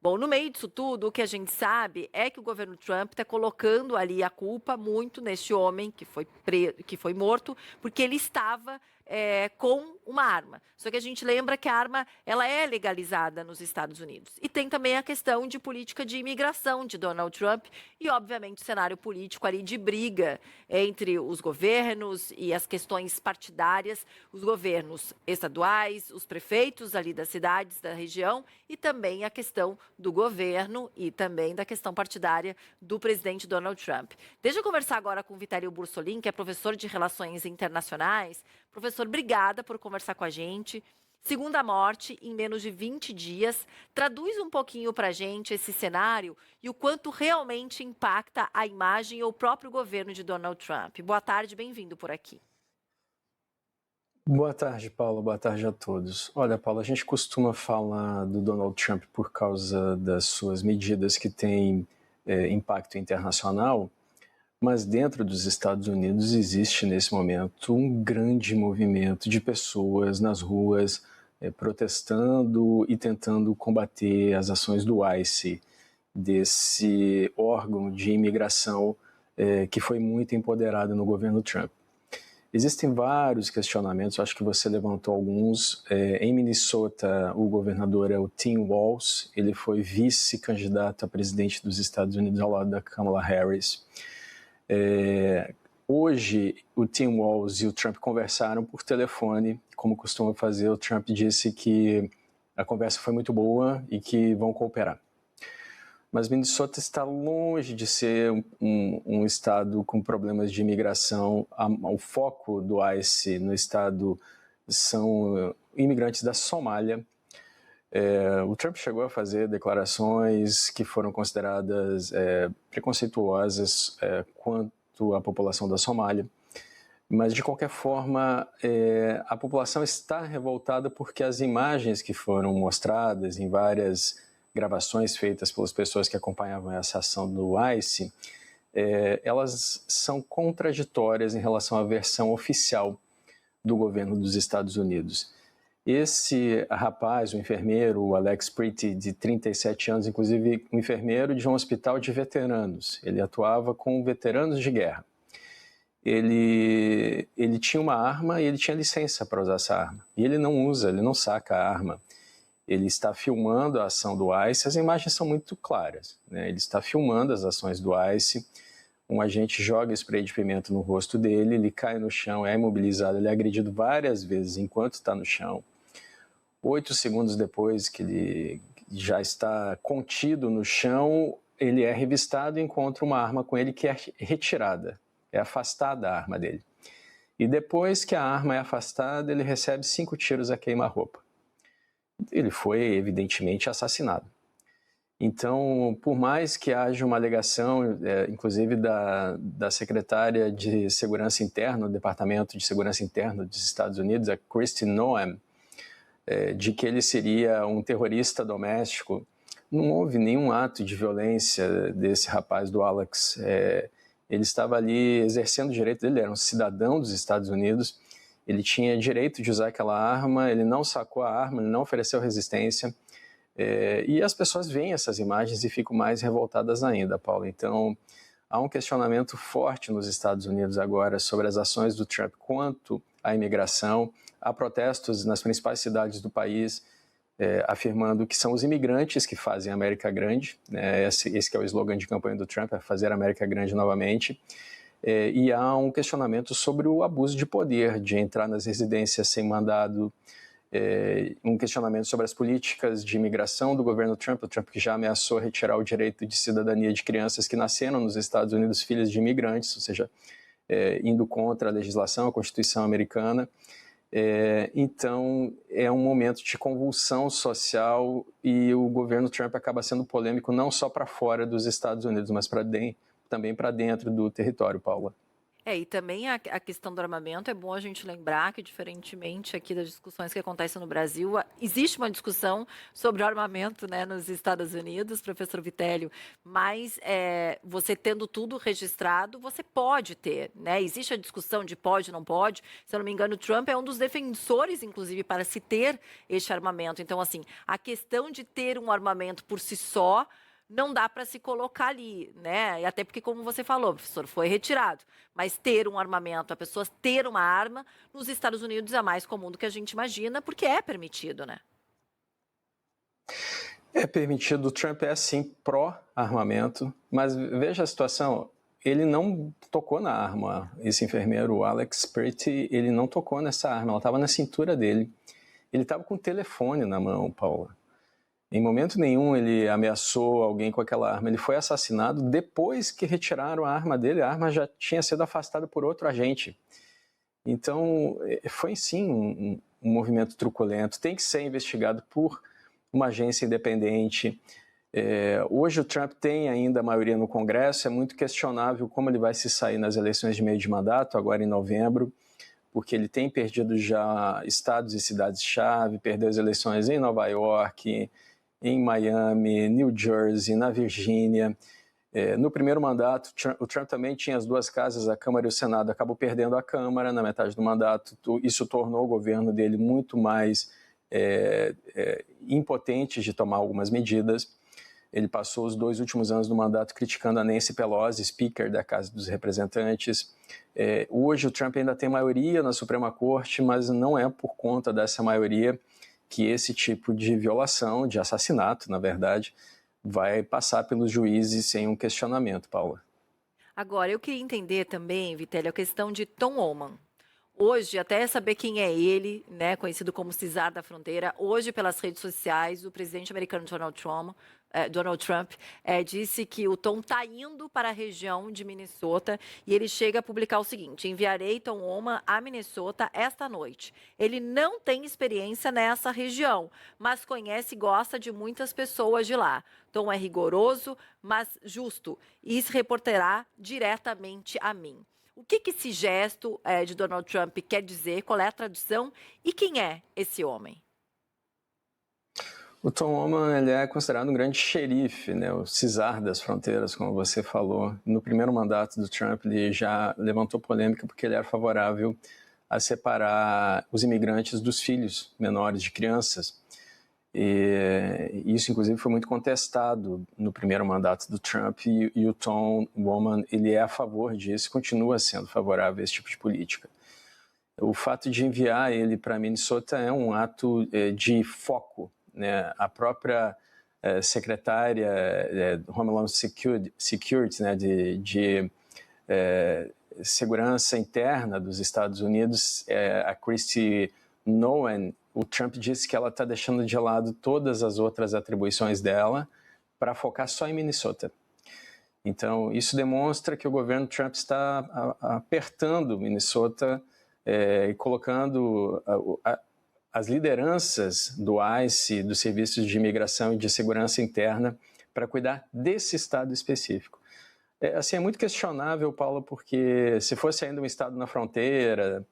Bom, no meio disso tudo, o que a gente sabe é que o governo Trump está colocando ali a culpa muito neste homem que foi morto, porque ele estava com uma arma. Só que a gente lembra que a arma ela é legalizada nos Estados Unidos. E tem também a questão de política de imigração de Donald Trump e, obviamente, o cenário político ali de briga entre os governos e as questões partidárias, os governos estaduais, os prefeitos ali das cidades da região e também a questão do governo e também da questão partidária do presidente Donald Trump. Deixa eu conversar agora com o Vitalio Bursolin, que é professor de Relações Internacionais. Professor, obrigada por conversar com a gente. Segunda morte em menos de 20 dias. Traduz um pouquinho para a gente esse cenário e o quanto realmente impacta a imagem e o próprio governo de Donald Trump. Boa tarde, bem-vindo por aqui. Boa tarde, Paula. Boa tarde a todos. Olha, Paula, a gente costuma falar do Donald Trump por causa das suas medidas que têm impacto internacional, mas dentro dos Estados Unidos existe nesse momento um grande movimento de pessoas nas ruas protestando e tentando combater as ações do ICE, desse órgão de imigração que foi muito empoderado no governo Trump. Existem vários questionamentos, acho que você levantou alguns. Em Minnesota, o governador é o Tim Walz, ele foi vice-candidato a presidente dos Estados Unidos ao lado da Kamala Harris. Hoje, o Tim Walz e o Trump conversaram por telefone, como costuma fazer. O Trump disse que a conversa foi muito boa e que vão cooperar. Mas Minnesota está longe de ser um estado com problemas de imigração. O foco do ICE no estado são imigrantes da Somália. O Trump chegou a fazer declarações que foram consideradas preconceituosas quanto à população da Somália. Mas, de qualquer forma, a população está revoltada porque as imagens que foram mostradas em várias gravações feitas pelas pessoas que acompanhavam essa ação do ICE, elas são contraditórias em relação à versão oficial do governo dos Estados Unidos. Esse rapaz, o enfermeiro, o Alex Pretty, de 37 anos, inclusive um enfermeiro de um hospital de veteranos, ele atuava com veteranos de guerra. Ele tinha uma arma e ele tinha licença para usar essa arma. E ele não usa, ele não saca a arma. Ele está filmando a ação do ICE, as imagens são muito claras, né? Ele está filmando as ações do ICE, um agente joga spray de pimenta no rosto dele, ele cai no chão, é imobilizado, ele é agredido várias vezes enquanto está no chão. 8 segundos depois que ele já está contido no chão, ele é revistado e encontra uma arma com ele que é retirada, é afastada a arma dele. E depois que a arma é afastada, ele recebe 5 tiros a queima-roupa. Ele foi, evidentemente, assassinado. Então, por mais que haja uma alegação, inclusive da secretária de Segurança Interna, do Departamento de Segurança Interna dos Estados Unidos, a Kristi Noem, de que ele seria um terrorista doméstico, não houve nenhum ato de violência desse rapaz, do Alex. Ele estava ali exercendo o direito dele, era um cidadão dos Estados Unidos, ele tinha direito de usar aquela arma, ele não sacou a arma, ele não ofereceu resistência, e as pessoas veem essas imagens e ficam mais revoltadas ainda, Paulo. Então, há um questionamento forte nos Estados Unidos agora sobre as ações do Trump quanto à imigração. Há protestos nas principais cidades do país, afirmando que são os imigrantes que fazem a América grande, né? Esse que é o slogan de campanha do Trump, é fazer a América grande novamente. E há um questionamento sobre o abuso de poder, de entrar nas residências sem mandado, um questionamento sobre as políticas de imigração do governo Trump, o Trump que já ameaçou retirar o direito de cidadania de crianças que nasceram nos Estados Unidos, filhas de imigrantes, ou seja, indo contra a legislação, a Constituição americana. Então, é um momento de convulsão social e o governo Trump acaba sendo polêmico não só para fora dos Estados Unidos, mas também para dentro do território, Paula. E também a questão do armamento, é bom a gente lembrar que, diferentemente aqui das discussões que acontecem no Brasil, existe uma discussão sobre o armamento, né, nos Estados Unidos, professor Vitélio, mas você tendo tudo registrado, você pode ter, né? Existe a discussão de pode, não pode. Se eu não me engano, o Trump é um dos defensores, inclusive, para se ter este armamento. Então, assim, a questão de ter um armamento por si só não dá para se colocar ali, né? E até porque, como você falou, professor, foi retirado. Mas ter um armamento, a pessoa ter uma arma, nos Estados Unidos é mais comum do que a gente imagina, porque é permitido, né? É permitido, o Trump é sim pró-armamento, mas veja a situação, ele não tocou na arma, esse enfermeiro, o Alex Pretty, ele não tocou nessa arma, ela estava na cintura dele. Ele estava com o telefone na mão, Paula. Em momento nenhum ele ameaçou alguém com aquela arma. Ele foi assassinado depois que retiraram a arma dele. A arma já tinha sido afastada por outro agente. Então, foi sim um movimento truculento. Tem que ser investigado por uma agência independente. Hoje o Trump tem ainda a maioria no Congresso. É muito questionável como ele vai se sair nas eleições de meio de mandato, agora em novembro, porque ele tem perdido já estados e cidades-chave, perdeu as eleições em Nova York, em Miami, New Jersey, na Virgínia. No primeiro mandato, o Trump também tinha as duas casas, a Câmara e o Senado, acabou perdendo a Câmara na metade do mandato. Isso tornou o governo dele muito mais impotente de tomar algumas medidas. Ele passou os 2 últimos anos do mandato criticando a Nancy Pelosi, speaker da Casa dos Representantes. Hoje o Trump ainda tem maioria na Suprema Corte, mas não é por conta dessa maioria que esse tipo de violação, de assassinato, na verdade, vai passar pelos juízes sem um questionamento, Paula. Agora, eu queria entender também, Vitélio, a questão de Tom Homan. Hoje, até saber quem é ele, né, conhecido como Cisar da Fronteira, hoje pelas redes sociais, o presidente americano Donald Trump disse que o Tom está indo para a região de Minnesota e ele chega a publicar o seguinte: enviarei Tom Homan a Minnesota esta noite. Ele não tem experiência nessa região, mas conhece e gosta de muitas pessoas de lá. Tom é rigoroso, mas justo e se reportará diretamente a mim. O que esse gesto de Donald Trump quer dizer? Qual é a tradução? E quem é esse homem? O Tom Homan, ele é considerado um grande xerife, né? O Cisar das fronteiras, como você falou. No primeiro mandato do Trump, ele já levantou polêmica porque ele era favorável a separar os imigrantes dos filhos menores de crianças. E isso, inclusive, foi muito contestado no primeiro mandato do Trump, e o Tom Homan, ele é a favor disso, continua sendo favorável a esse tipo de política. O fato de enviar ele para Minnesota é um ato de foco, né? A própria secretária Homeland Security, né, de segurança interna dos Estados Unidos, a Kristi Noem, o Trump disse que ela está deixando de lado todas as outras atribuições dela para focar só em Minnesota. Então, isso demonstra que o governo Trump está apertando Minnesota e colocando as lideranças do ICE, dos serviços de imigração e de segurança interna, para cuidar desse estado específico. Assim, é muito questionável, Paulo, porque se fosse ainda um estado na fronteira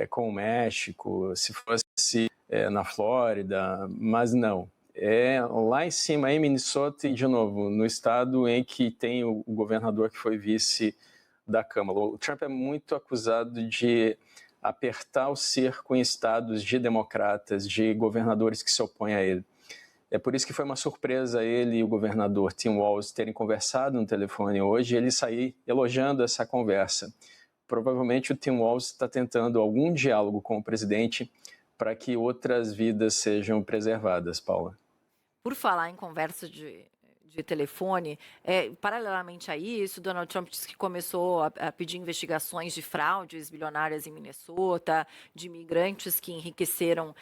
com o México, se fosse na Flórida, mas não. É lá em cima, em Minnesota, e de novo, no estado em que tem o governador que foi vice da Câmara. O Trump é muito acusado de apertar o cerco em estados de democratas, de governadores que se opõem a ele. É por isso que foi uma surpresa ele e o governador Tim Walz terem conversado no telefone hoje e ele sair elogiando essa conversa. Provavelmente o Tim Walz está tentando algum diálogo com o presidente para que outras vidas sejam preservadas, Paula. Por falar em conversa de telefone, paralelamente a isso, Donald Trump disse que começou a pedir investigações de fraudes bilionárias em Minnesota, de imigrantes que enriqueceram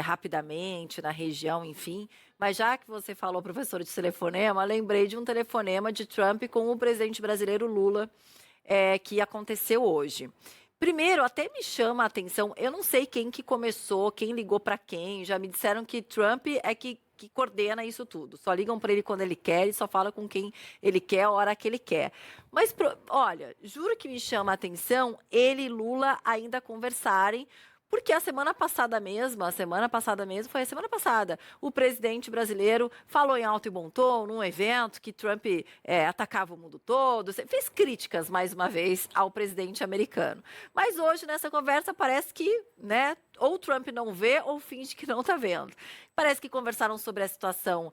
rapidamente na região, enfim. Mas já que você falou, professor, de telefonema, lembrei de um telefonema de Trump com o presidente brasileiro Lula, que aconteceu hoje. Primeiro, até me chama a atenção, eu não sei quem que começou, quem ligou para quem, já me disseram que Trump é que que coordena isso tudo. Só ligam para ele quando ele quer e só fala com quem ele quer, a hora que ele quer. Mas, olha, juro que me chama a atenção ele e Lula ainda conversarem, porque a semana passada mesmo, foi a semana passada, o presidente brasileiro falou em alto e bom tom, num evento, que Trump atacava o mundo todo, fez críticas, mais uma vez, ao presidente americano. Mas hoje, nessa conversa, parece que, né, ou Trump não vê ou finge que não está vendo. Parece que conversaram sobre a situação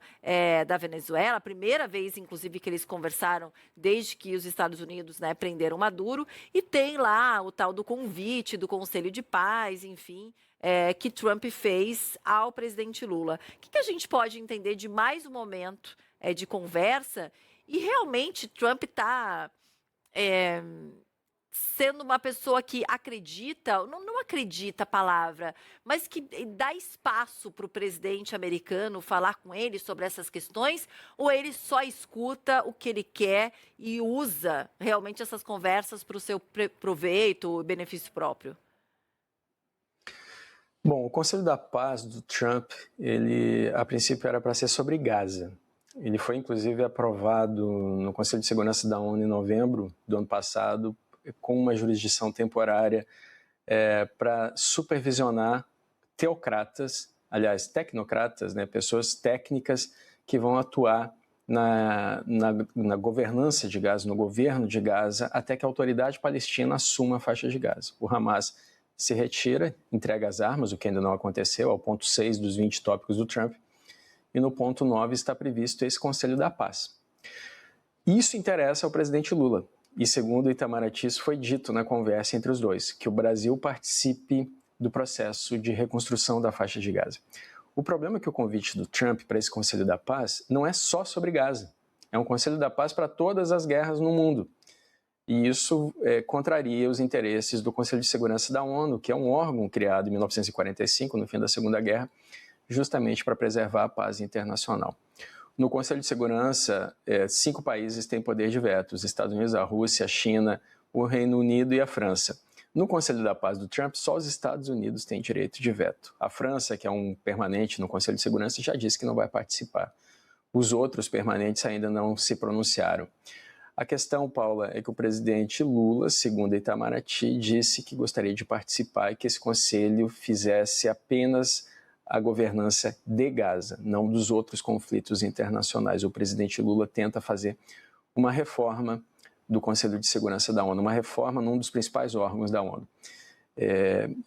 da Venezuela, a primeira vez, inclusive, que eles conversaram desde que os Estados Unidos, né, prenderam Maduro, e tem lá o tal do convite do Conselho de Paz, enfim, que Trump fez ao presidente Lula. O que a gente pode entender de mais um momento de conversa? E realmente Trump está sendo uma pessoa que acredita, não acredita a palavra, mas que dá espaço para o presidente americano falar com ele sobre essas questões, ou ele só escuta o que ele quer e usa realmente essas conversas para o seu proveito e benefício próprio? Bom, o Conselho da Paz do Trump, ele a princípio era para ser sobre Gaza. Ele foi inclusive aprovado no Conselho de Segurança da ONU em novembro do ano passado, com uma jurisdição temporária para supervisionar teocratas, aliás, tecnocratas, né, pessoas técnicas que vão atuar na governança de Gaza, no governo de Gaza, até que a autoridade palestina assuma a faixa de Gaza. O Hamas se retira, entrega as armas, o que ainda não aconteceu, ao ponto 6 dos 20 tópicos do Trump, e no ponto 9 está previsto esse Conselho da Paz. Isso interessa ao presidente Lula. E segundo o Itamaraty, isso foi dito na conversa entre os dois, que o Brasil participe do processo de reconstrução da faixa de Gaza. O problema é que o convite do Trump para esse Conselho da Paz não é só sobre Gaza. É um Conselho da Paz para todas as guerras no mundo. E isso contraria os interesses do Conselho de Segurança da ONU, que é um órgão criado em 1945, no fim da Segunda Guerra, justamente para preservar a paz internacional. No Conselho de Segurança, 5 países têm poder de veto: os Estados Unidos, a Rússia, a China, o Reino Unido e a França. No Conselho da Paz do Trump, só os Estados Unidos têm direito de veto. A França, que é um permanente no Conselho de Segurança, já disse que não vai participar. Os outros permanentes ainda não se pronunciaram. A questão, Paula, é que o presidente Lula, segundo Itamaraty, disse que gostaria de participar e que esse conselho fizesse apenas a governança de Gaza, não dos outros conflitos internacionais. O presidente Lula tenta fazer uma reforma do Conselho de Segurança da ONU, uma reforma num dos principais órgãos da ONU.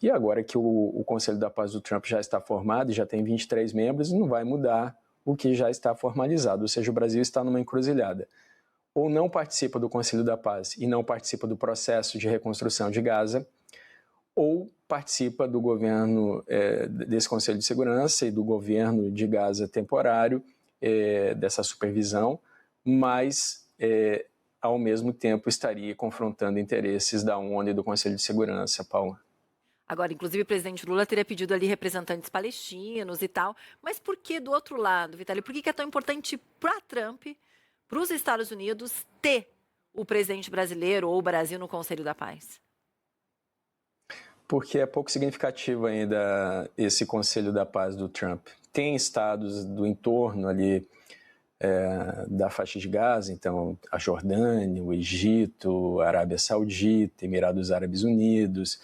E agora que o Conselho da Paz do Trump já está formado e já tem 23 membros, não vai mudar o que já está formalizado, ou seja, o Brasil está numa encruzilhada. Ou não participa do Conselho da Paz e não participa do processo de reconstrução de Gaza, ou participa do governo desse Conselho de Segurança e do governo de Gaza temporário, dessa supervisão, mas ao mesmo tempo estaria confrontando interesses da ONU e do Conselho de Segurança, Paula. Agora, inclusive, o presidente Lula teria pedido ali representantes palestinos e tal, mas por que do outro lado, Vitali? Por que é tão importante para Trump, para os Estados Unidos, ter o presidente brasileiro ou o Brasil no Conselho da Paz? Porque é pouco significativo ainda esse Conselho da Paz do Trump. Tem estados do entorno ali da faixa de Gaza, então a Jordânia, o Egito, a Arábia Saudita, Emirados Árabes Unidos,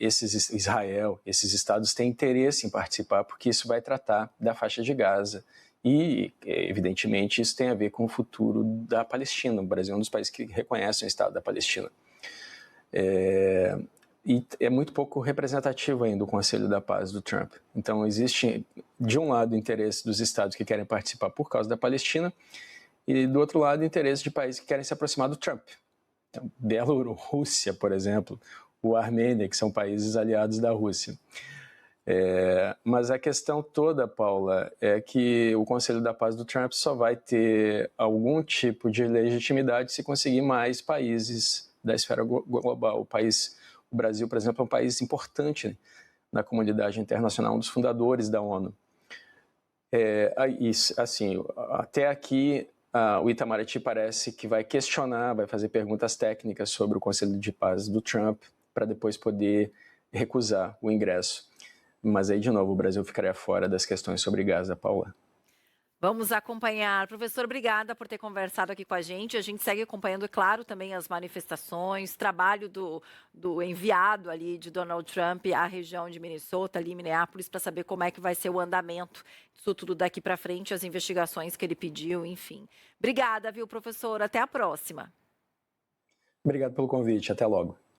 Israel, esses estados têm interesse em participar porque isso vai tratar da faixa de Gaza e, evidentemente, isso tem a ver com o futuro da Palestina. O Brasil é um dos países que reconhecem o Estado da Palestina. E é muito pouco representativo ainda o Conselho da Paz do Trump. Então, existe, de um lado, o interesse dos estados que querem participar por causa da Palestina e, do outro lado, o interesse de países que querem se aproximar do Trump. Então, Bielorrússia, por exemplo, ou Armênia, que são países aliados da Rússia. Mas a questão toda, Paula, é que o Conselho da Paz do Trump só vai ter algum tipo de legitimidade se conseguir mais países da esfera global. O Brasil, por exemplo, é um país importante na comunidade internacional, um dos fundadores da ONU. Assim, até aqui, o Itamaraty parece que vai questionar, vai fazer perguntas técnicas sobre o Conselho de Paz do Trump, para depois poder recusar o ingresso. Mas aí, de novo, o Brasil ficaria fora das questões sobre Gaza, Paula. Vamos acompanhar. Professor, obrigada por ter conversado aqui com a gente. A gente segue acompanhando, é claro, também as manifestações, trabalho do enviado ali de Donald Trump à região de Minnesota, ali em Minneapolis, para saber como é que vai ser o andamento disso tudo daqui para frente, as investigações que ele pediu, enfim. Obrigada, viu, professor? Até a próxima. Obrigado pelo convite. Até logo.